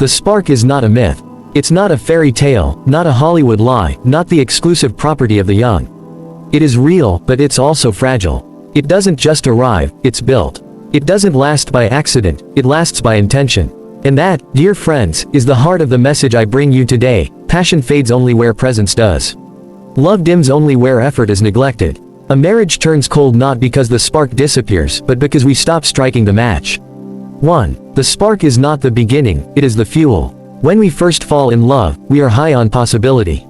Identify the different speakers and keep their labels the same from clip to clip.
Speaker 1: The spark is not a myth. It's not a fairy tale, not a Hollywood lie, not the exclusive property of the young. It is real, but it's also fragile. It doesn't just arrive, it's built. It doesn't last by accident, it lasts by intention. And that, dear friends, is the heart of the message I bring you today. Passion fades only where presence does. Love dims only where effort is neglected. A marriage turns cold not because the spark disappears, but because we stop striking the match. 1. The spark is not the beginning, it is the fuel. When we first fall in love, we are high on possibility.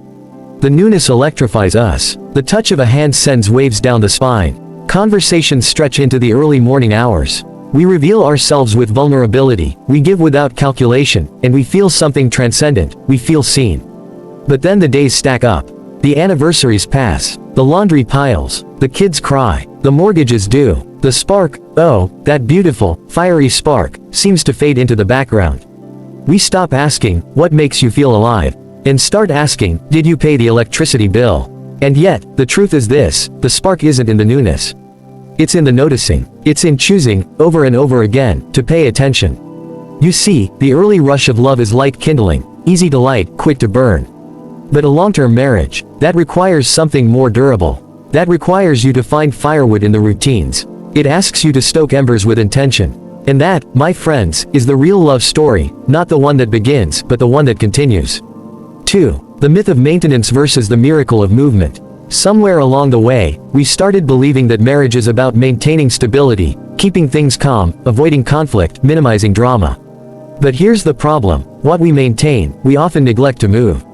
Speaker 1: The newness electrifies us. The touch of a hand sends waves down the spine. Conversations stretch into the early morning hours. We reveal ourselves with vulnerability, we give without calculation, and we feel something transcendent, we feel seen. But then the days stack up. The anniversaries pass. The laundry piles. The kids cry. The mortgage is due. The spark, oh, that beautiful, fiery spark, seems to fade into the background. We stop asking, what makes you feel alive? And start asking, did you pay the electricity bill? And yet, the truth is this, the spark isn't in the newness. It's in the noticing. It's in choosing, over and over again, to pay attention. You see, the early rush of love is light kindling, easy to light, quick to burn. But a long-term marriage, that requires something more durable. That requires you to find firewood in the routines. It asks you to stoke embers with intention. And that, my friends, is the real love story, not the one that begins, but the one that continues. 2. The myth of maintenance versus the miracle of movement. Somewhere along the way, we started believing that marriage is about maintaining stability, keeping things calm, avoiding conflict, minimizing drama. But here's the problem, what we maintain, we often neglect to move.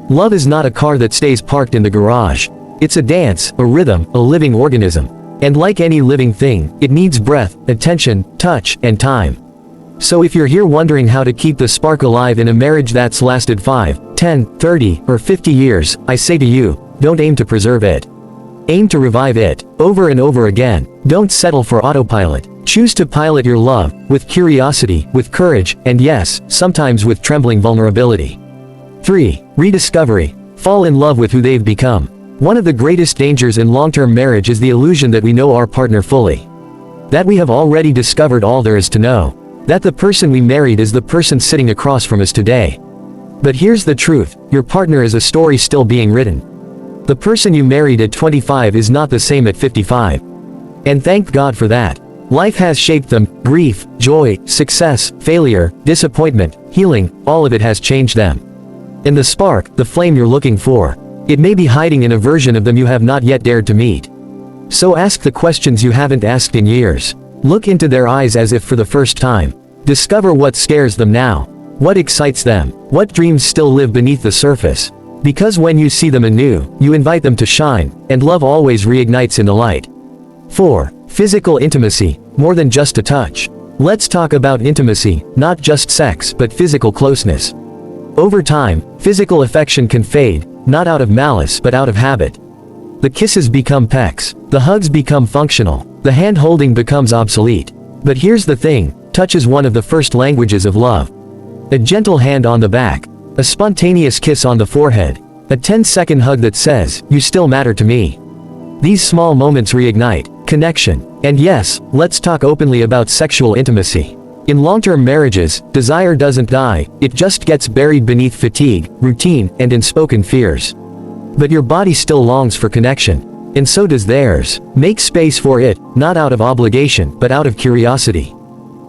Speaker 1: Love is not a car that stays parked in the garage. It's a dance, a rhythm, a living organism. And like any living thing, it needs breath, attention, touch, and time. So if you're here wondering how to keep the spark alive in a marriage that's lasted 5, 10, 30, or 50 years, I say to you, don't aim to preserve it. Aim to revive it, over and over again. Don't settle for autopilot. Choose to pilot your love, with curiosity, with courage, and yes, sometimes with trembling vulnerability. 3. Rediscovery. Fall in love with who they've become. One of the greatest dangers in long-term marriage is the illusion that we know our partner fully. That we have already discovered all there is to know. That the person we married is the person sitting across from us today. But here's the truth, your partner is a story still being written. The person you married at 25 is not the same at 55. And thank God for that. Life has shaped them, grief, joy, success, failure, disappointment, healing, all of it has changed them. And the spark, the flame you're looking for, it may be hiding in a version of them you have not yet dared to meet. So ask the questions you haven't asked in years. Look into their eyes as if for the first time. Discover what scares them now. What excites them. What dreams still live beneath the surface. Because when you see them anew, you invite them to shine, and love always reignites in the light. 4. Physical intimacy, more than just a touch. Let's talk about intimacy, not just sex, but physical closeness. Over time, physical affection can fade, not out of malice but out of habit. The kisses become pecks, the hugs become functional, the hand-holding becomes obsolete. But here's the thing, touch is one of the first languages of love. A gentle hand on the back, a spontaneous kiss on the forehead, a 10-second hug that says, "You still matter to me." These small moments reignite connection. And yes, let's talk openly about sexual intimacy. In long-term marriages, desire doesn't die, it just gets buried beneath fatigue, routine, and unspoken fears. But your body still longs for connection. And so does theirs. Make space for it, not out of obligation, but out of curiosity.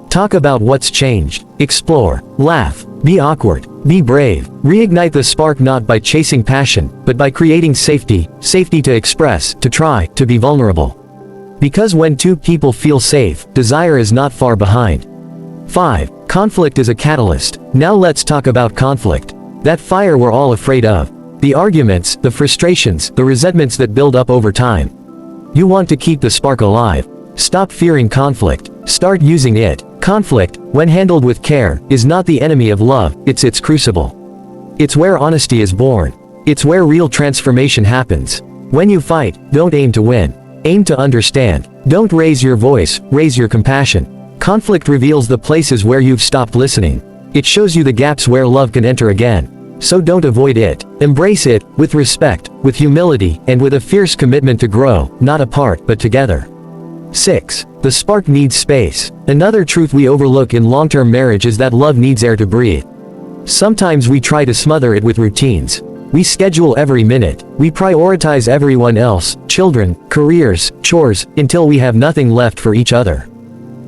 Speaker 1: Talk about what's changed. Explore. Laugh. Be awkward. Be brave. Reignite the spark not by chasing passion, but by creating safety. Safety to express, to try, to be vulnerable. Because when two people feel safe, desire is not far behind. 5. Conflict is a catalyst. Now let's talk about conflict. That fire we're all afraid of. The arguments, the frustrations, the resentments that build up over time. You want to keep the spark alive. Stop fearing conflict. Start using it. Conflict, when handled with care, is not the enemy of love, it's its crucible. It's where honesty is born. It's where real transformation happens. When you fight, don't aim to win. Aim to understand. Don't raise your voice, raise your compassion. Conflict reveals the places where you've stopped listening. It shows you the gaps where love can enter again. So don't avoid it. Embrace it, with respect, with humility, and with a fierce commitment to grow, not apart, but together. 6. The spark needs space. Another truth we overlook in long-term marriage is that love needs air to breathe. Sometimes we try to smother it with routines. We schedule every minute, we prioritize everyone else, children, careers, chores, until we have nothing left for each other.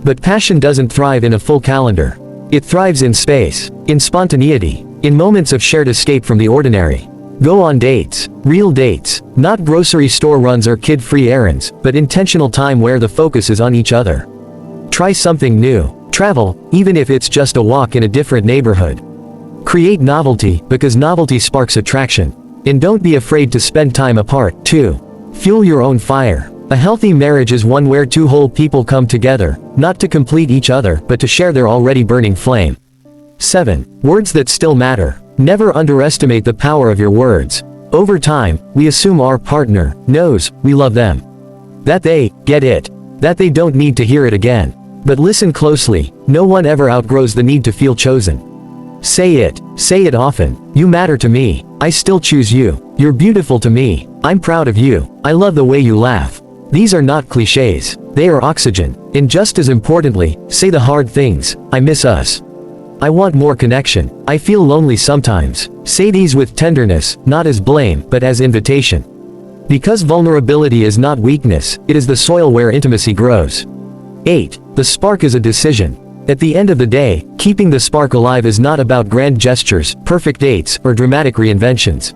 Speaker 1: But passion doesn't thrive in a full calendar. It thrives in space, in spontaneity, in moments of shared escape from the ordinary. Go on dates, real dates, not grocery store runs or kid-free errands, but intentional time where the focus is on each other. Try something new. Travel, even if it's just a walk in a different neighborhood. Create novelty, because novelty sparks attraction. And don't be afraid to spend time apart, too. Fuel your own fire. A healthy marriage is one where two whole people come together, not to complete each other, but to share their already burning flame. 7. Words that still matter. Never underestimate the power of your words. Over time, we assume our partner knows we love them. That they get it. That they don't need to hear it again. But listen closely, no one ever outgrows the need to feel chosen. Say it often. You matter to me. I still choose you. You're beautiful to me. I'm proud of you. I love the way you laugh. These are not cliches. They are oxygen. And just as importantly, say the hard things. I miss us. I want more connection. I feel lonely sometimes. Say these with tenderness, not as blame, but as invitation. Because vulnerability is not weakness, it is the soil where intimacy grows. 8. The spark is a decision. At the end of the day, keeping the spark alive is not about grand gestures, perfect dates, or dramatic reinventions.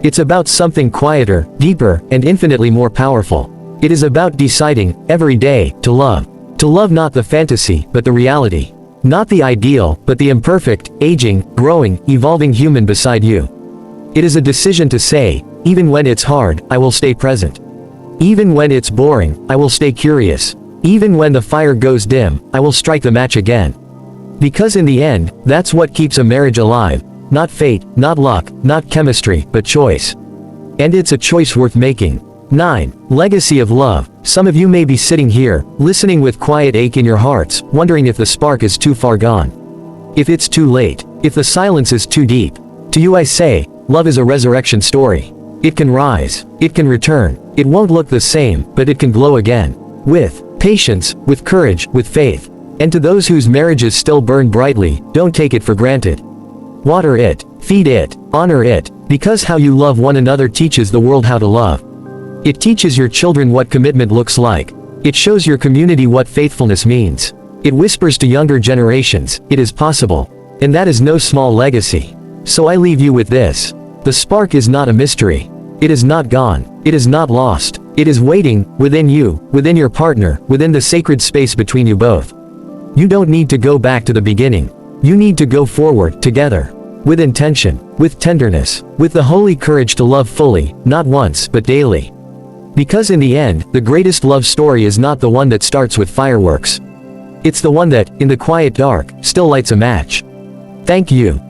Speaker 1: It's about something quieter, deeper, and infinitely more powerful. It is about deciding, every day, to love. To love not the fantasy, but the reality. Not the ideal, but the imperfect, aging, growing, evolving human beside you. It is a decision to say, even when it's hard, I will stay present. Even when it's boring, I will stay curious. Even when the fire goes dim, I will strike the match again. Because in the end, that's what keeps a marriage alive. Not fate, not luck, not chemistry, but choice. And it's a choice worth making. 9. Legacy of love. Some of you may be sitting here, listening with quiet ache in your hearts, wondering if the spark is too far gone. If it's too late. If the silence is too deep. To you I say, love is a resurrection story. It can rise. It can return. It won't look the same, but it can glow again. With patience, with courage, with faith. And to those whose marriages still burn brightly, don't take it for granted. Water it, feed it, honor it, because how you love one another teaches the world how to love. It teaches your children what commitment looks like. It shows your community what faithfulness means. It whispers to younger generations, it is possible. And that is no small legacy. So I leave you with this. The spark is not a mystery. It is not gone. It is not lost. It is waiting, within you, within your partner, within the sacred space between you both. You don't need to go back to the beginning. You need to go forward, together. With intention, with tenderness, with the holy courage to love fully, not once, but daily. Because in the end, the greatest love story is not the one that starts with fireworks. It's the one that, in the quiet dark, still lights a match. Thank you.